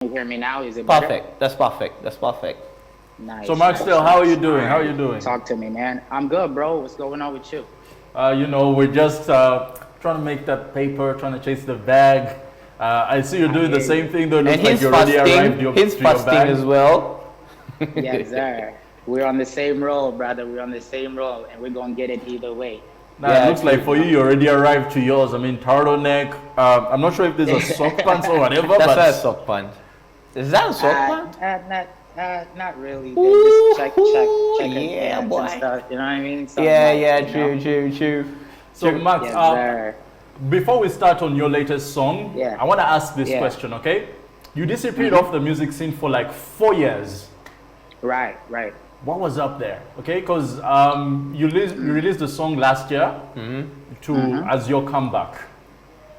you hear me now? Is it better? Perfect. That's perfect. That's perfect. So Nice, nice, Markstel, how are you nice. All doing? How are right. you doing? Talk to me, man. I'm good, bro. What's going on with you? We're just trying to make that paper, trying to chase the bag. I see you're I doing the hear same you. thing, though. It And looks like he's you already arrived fasting. He's to your fasting as bag. well. Yes, sir. We're on the same roll, brother. We're on the same roll, and we're gonna get it either way. Now, it Yeah, looks like true. You for you, know? you already arrived to yours. I mean, turtleneck. I'm not sure if there's a sock pants or whatever, That's why a but sock pant. Is that a sock uh, pant? uh, not, not really. They just Ooh, checkered yeah, pants and boy. stuff. You know what I mean? Something Yeah, light. yeah, You know? true, true, true. so True. Max, Yes, sir. before we start on your latest song, Yeah, I want to ask this yeah. question, okay? You disappeared Mm-hmm. off the music scene for like 4 years. Right, right. What was up there? Okay, because you released the song last year to Mm-hmm. as your comeback,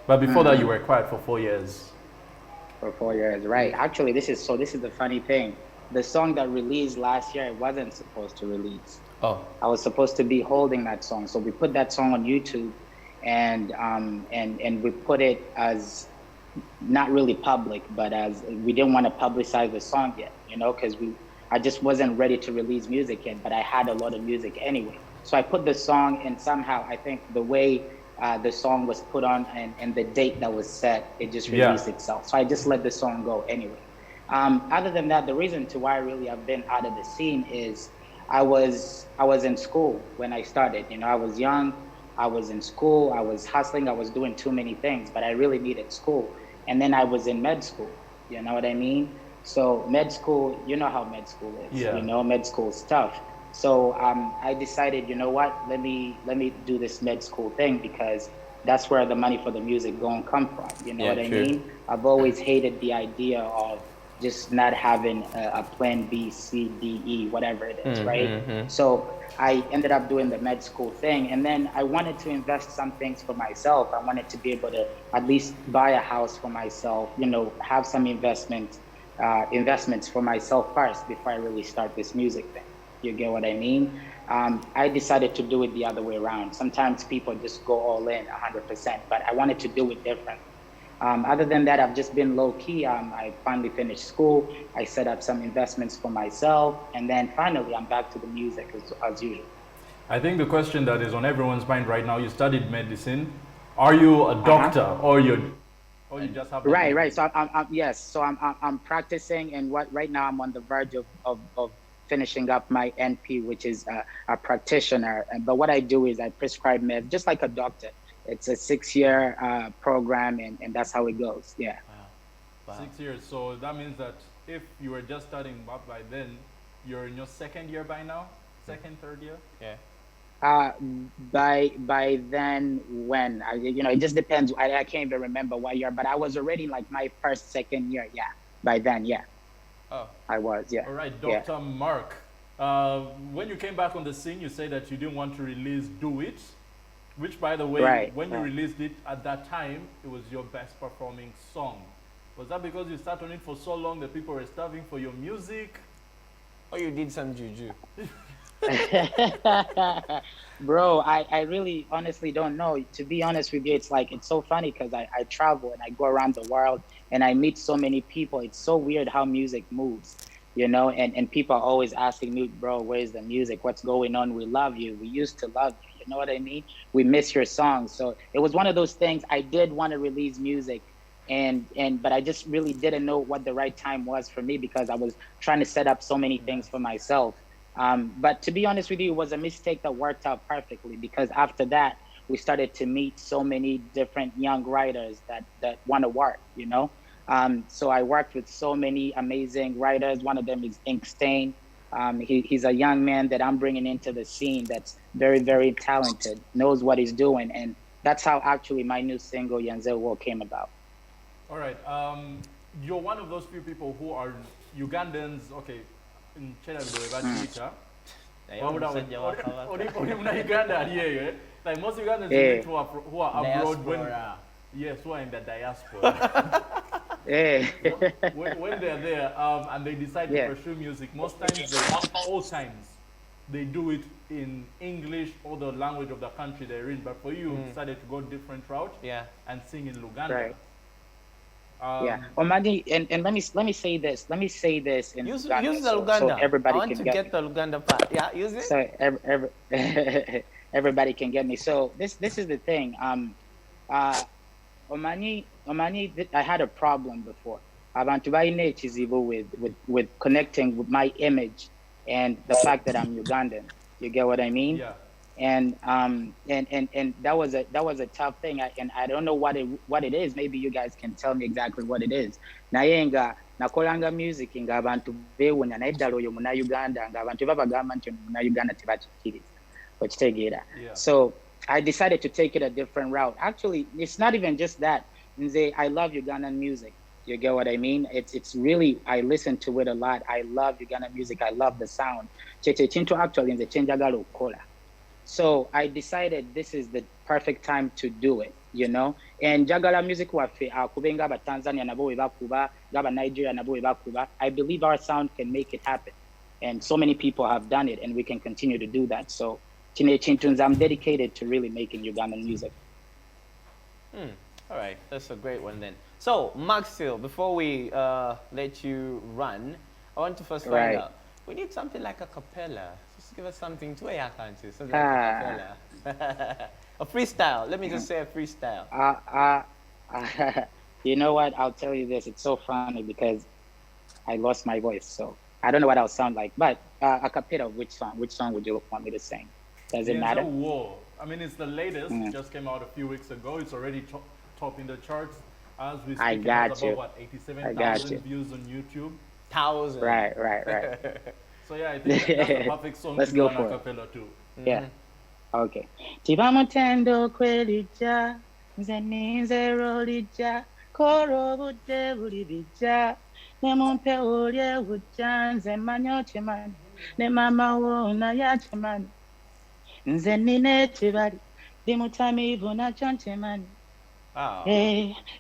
but before that you Mm-hmm. were quiet for 4 years. For 4 years, right? Actually, this is the funny thing. The song that released last year, it wasn't supposed to release. Oh, I was supposed to be holding that song. So we put that song on YouTube, and we put it as not really public, but as we didn't want to publicize the song yet, you know, because we I just wasn't ready to release music yet, but I had a lot of music anyway. So I put the song, and somehow I think the way the song was put on, and the date that was set, it just Yeah. released itself. So I just let the song go anyway. Other than that, the reason to why really I've been out of the scene is I was in school when I started. You know, I was young. I was in school. I was hustling. I was doing too many things, but I really needed school. And then I was in med school. You know what I mean? So med school, you know how med school is. You Yeah. know, med school is tough. So I decided, you know what? Let me do this med school thing because that's where the money for the music gonna come from. You know yeah, what I true. mean? I've always hated the idea of just not having a plan B, C, D, E, whatever it is, right? So I ended up doing the med school thing, and then I wanted to invest some things for myself. I wanted to be able to at least buy a house for myself, you know, have some investments for myself first before I really start this music thing. You get what I mean? I decided to do it the other way around. Sometimes people just go all in 100%, but I wanted to do it differently. Other than that, I've just been low key. I finally finished school. I set up some investments for myself, and then finally, I'm back to the music as usual. I think the question that is on everyone's mind right now, you studied medicine. Are you a Uh huh. doctor or you just have the Right, right. degree? So yes. So I'm practicing, and what right now I'm on the verge of finishing up my NP, which is a practitioner. But what I do is I prescribe meds, just like a doctor. It's a 6 year program, and that's how it goes. Yeah. Wow, wow. 6 years. So that means that if you were just starting up by then, you're in your second year by now? Second, third year? Yeah. Uh, by then, when you know, it just depends. I can't even remember what year, but I was already like my first, second year. Yeah. By then, yeah, Oh, I was. Yeah. All right, Yeah. Dr. Mark. When you came back on the scene, you said that you didn't want to release Do It, which, by the way, Right. when you Right. released it at that time, it was your best performing song. Was that because you sat on it for so long that people were starving for your music? oh, you did some juju. Bro, I really honestly don't know. To be honest with you, it's like it's so funny because I travel and I go around the world and I meet so many people. It's so weird how music moves, you know, and people are always asking me, bro, where's the music? What's going on? We love you. We used to love you. You know what I mean? We miss your songs. So it was one of those things. I did want to release music, and but I just really didn't know what the right time was for me because I was trying to set up so many things Yes. for myself. But to be honest with you, it was a mistake that worked out perfectly because after that, we started to meet so many different young writers that want to work, you know? So I worked with so many amazing writers. One of them is Ink Stain. He's a young man that I'm bringing into the scene that's very, very talented, knows what he's doing. And that's how actually my new single, Yanzel Wo, came about. All right. You're one of those few people who are Ugandans. Okay, in China, why would I? Musajja wa kabaka. Only Uganda here, eh? Like most Ugandans you Yeah, meet who are abroad when Diaspora. yes, who are in the diaspora. yeah, When they're there and they decide to yeah. pursue music, all times, they do it in English or the language of the country they're in. But for you, decided to go different route Yeah. and sing in Luganda. Right. Omani, and let me say this. Let me say this in Use Uganda, the so Uganda. I everybody want can to get get me. the Uganda part. Yeah, use it. So everybody can get me. So this is the thing. Uh, Omani, I had a problem before. Abantu balina ekizibu with connecting with my image and the fact that I'm Ugandan. You get what I mean? Yeah. And that was a tough thing. I don't know what it is. Maybe you guys can tell me exactly what it is. Naye nga nakolanga music nga abantu beewunya naye ddala oyo muna Uganda nga abantu babagamba nti muna Uganda tebakikkiriza. Okitegeera. Yeah. So I decided to take it a different route. Actually, it's not even just that. I love Ugandan music. You get what I mean? It's really, I listen to it a lot. I love Ugandan music. I love the sound. Chintu actually in the Chenjagalo Kola. So I decided this is the perfect time to do it, And Jagala music wafe kubenga ba Tanzania nabo webakuba, gaba Nigeria nabo webakuba. I believe our sound can make it happen. And so many people have done it and we can continue to do that. So Chine Chintuns, I'm dedicated to really making Ugandan music. All right, that's a great one then. So, Markstel, before we let you run, I want to first find out. We need something like a cappella. Just give us something to a country, something like a cappella. A freestyle. Let me just say a freestyle. You know what? I'll tell you this. It's so funny because I lost my voice, so I don't know what I'll sound like. But a cappella of which song? Which song would you want me to sing? Does it matter? War. I mean, it's the latest. It just came out a few weeks ago. It's already top in the charts as we speak. I got you. About 87,000 views on YouTube. 1,000. Right. So yeah, I think that's the perfect song Let's to go do for an it. acapella too. Yeah. Okay. Tibamutendo kwelija, nze ninze rolija, koro budde buli bijja, ne mumpe olye bujja, nze manyo kimanyi, ne mama wo naye akimanyi. Nze nina ekibali, ndi mutamiivu nakyo nkimanyi.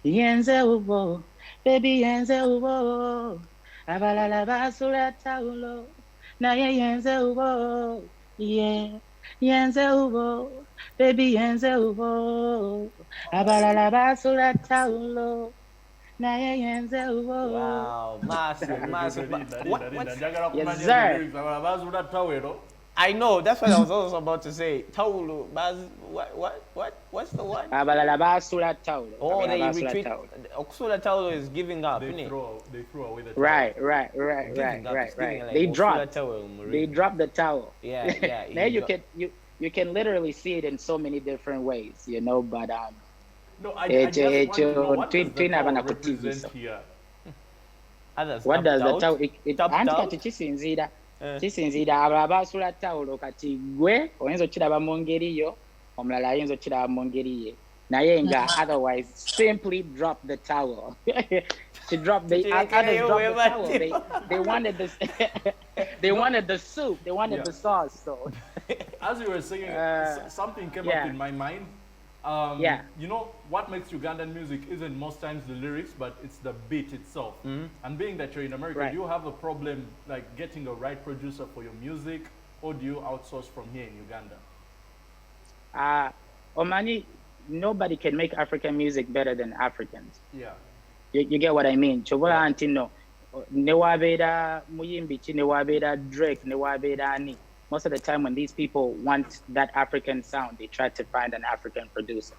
Yenze ubo, baby yenze ubo, abalala basula tawulo, naye yenze ubo, yenze ubo, baby yenze ubo, abalala basula tawulo, naye yenze ubo. Wow, massive. Yes, sir. I know, that's what I was also about to say. Taulu, what's the one? Abalala basula tawulo. Oh, they retreat. Okusula Taulu is giving up, They innit? throw away the towel. Right. They dropped the towel. Yeah. Now you can literally see it in so many different ways, but No, I just want to know what does the towel represent here? What does the towel? It kisinziira abo abasula tawulo kati gwe oyinza okiraba mu ngeri yo omulala ayinza okiraba mu ngeri ye naye nga otherwise simply drop the towel. To drop the others drop the towel. They wanted this. They wanted the soup. They wanted the sauce. So as you were singing, something came up in my mind. You know what makes Ugandan music isn't most times the lyrics, but it's the beat itself. And being that you're in America, do you have a problem like getting a right producer for your music, or do you outsource from here in Uganda? Omani, nobody can make African music better than Africans. Yeah. You get what I mean? Chobola antino newabera muyimbichi newabera Drake newabera ani. Most of the time when these people want that African sound, they try to find an African producer.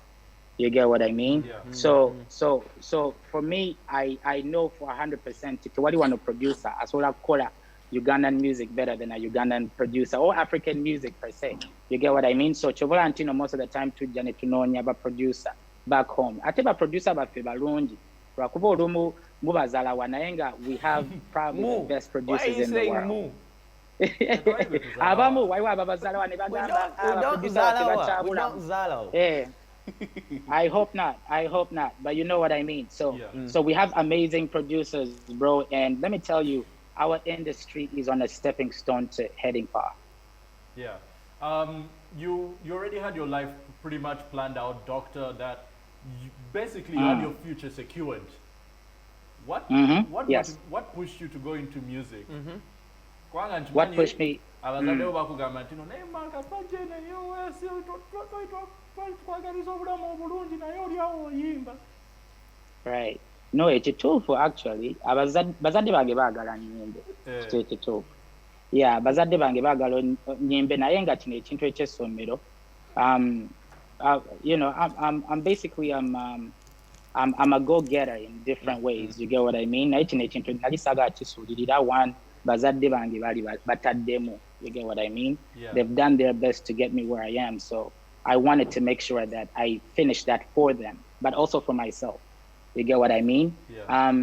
You get what I mean? Yeah. So for me, I know for 100% what do you want a producer? As well as call Ugandan music better than a Ugandan producer or African music per se. You get what I mean? So Chobola Antino most of the time to Janet to know a producer back home. I think a producer ba Febalungi. Rakubo Rumu Mubazala Wanaenga, we have probably the best producers in the world. Moo? Abamu why babazala ne bagamba we don't zalo. Yeah. I hope not, but you know what I mean. So we have amazing producers, bro, and let me tell you, our industry is on a stepping stone to heading far. Yeah. You already had your life pretty much planned out, doctor, that you basically had your future secured. What pushed you to go into music? What pushed me? Right. No, ekituufu actually bazadde bange baagala nnyimbe kito ekituufu. Yeah, bazadde bange baagala nnyimbe naye nga kino ekintu eky'essomero. You know, I'm basically I'm a go-getter in different ways. You get what I mean? Naye kino ekintu nali saagala kisuulirira one bazadde bange bali bataddemu. You get what I mean? Yeah. They've done their best to get me where I am. So I wanted to make sure that I finish that for them, but also for myself. You get what I mean? Yeah.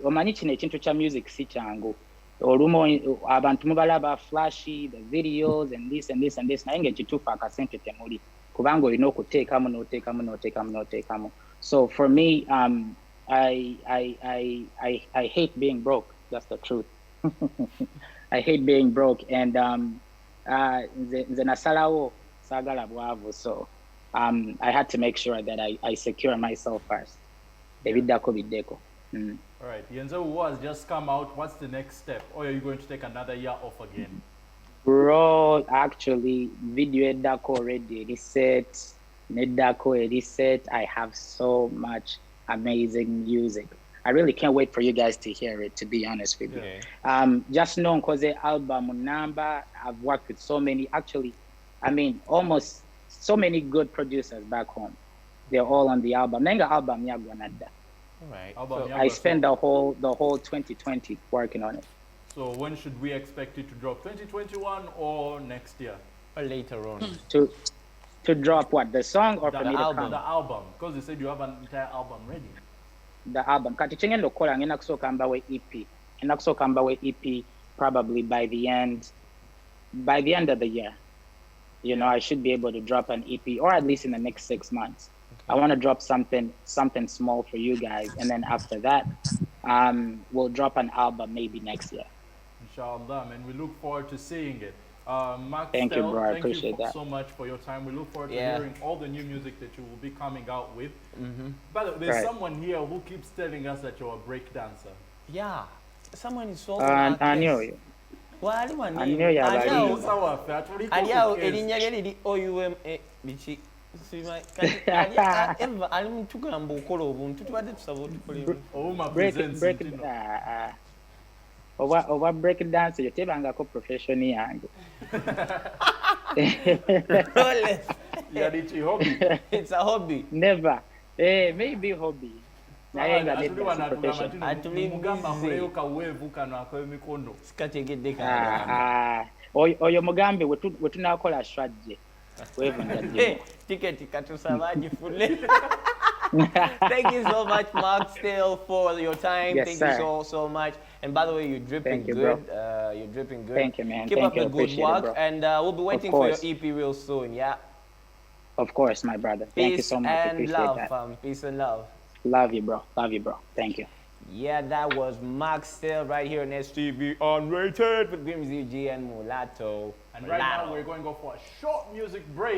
Omanyi kino ekintu kya music si kyangu. Olumu abantu mubalaba flashy, the videos and this and this and this. Naye ng'ekituufu akasente temuli. Kubanga olina okuteekamu n'oteekamu. So for me, I hate being broke. That's the truth. I hate being broke, and nze nasalawo saagala bwavu. So I had to make sure that I secure myself first. Ebiddako biddeko. All right, Yenzo War has just come out. What's the next step? Or are you going to take another year off again? Bro, actually, video eddako already reset. Neddako reset. I have so much amazing music. I really can't wait for you guys to hear it, to be honest with you. Okay. Just known because the album number, I've worked with so many, actually, I mean, almost so many good producers back home. They're all on the album. Nenga album Yagwanada. All right. So I spent the whole 2020 working on it. So when should we expect it to drop? 2021 or next year? Or later on. To drop what? The song or for me to come? The album. Because you said you have an entire album ready. The album. Kati chengendo kola ngena kusooka mbawe EP. Ngena kusooka mbawe EP probably by the end of the year. You know, I should be able to drop an EP, or at least in the next 6 months. I want to drop something small for you guys, and then after that, we'll drop an album maybe next year. Inshallah, and we look forward to seeing it. Markstel, thank you, bro. I appreciate that. So much for your time. We look forward to hearing all the new music that you will be coming out with. By the way, there's someone here who keeps telling us that you're a break dancer. Yeah, someone is so. I knew you. I knew you. Aliao erinnya lye liri OUM biki ali mutugamba okola obuntu tubadde tusaba otukolera oba break dance yo tebangako profession yange. It's a hobby. Never. Maybe hobby. Oyo mugambe wetunakola strategy. Ticket katusaba gifule. Thank you so much, Markstel, for your time. Yes, Thank sir. you so much. And by the way, you're dripping Thank you, good. You're dripping good. Thank you, man. Keep Thank up you. the good Appreciate work, it, bro. and we'll be waiting for your EP real soon. Yeah. Of course, my brother. Thank you so much. And Appreciate love, that. fam. Peace and love. Love you, bro. Love you, bro. Thank you. Yeah, that was Markstel right here on STV Unrated with Grimsy G and Mulatto. And right now we're going to go for a short music break.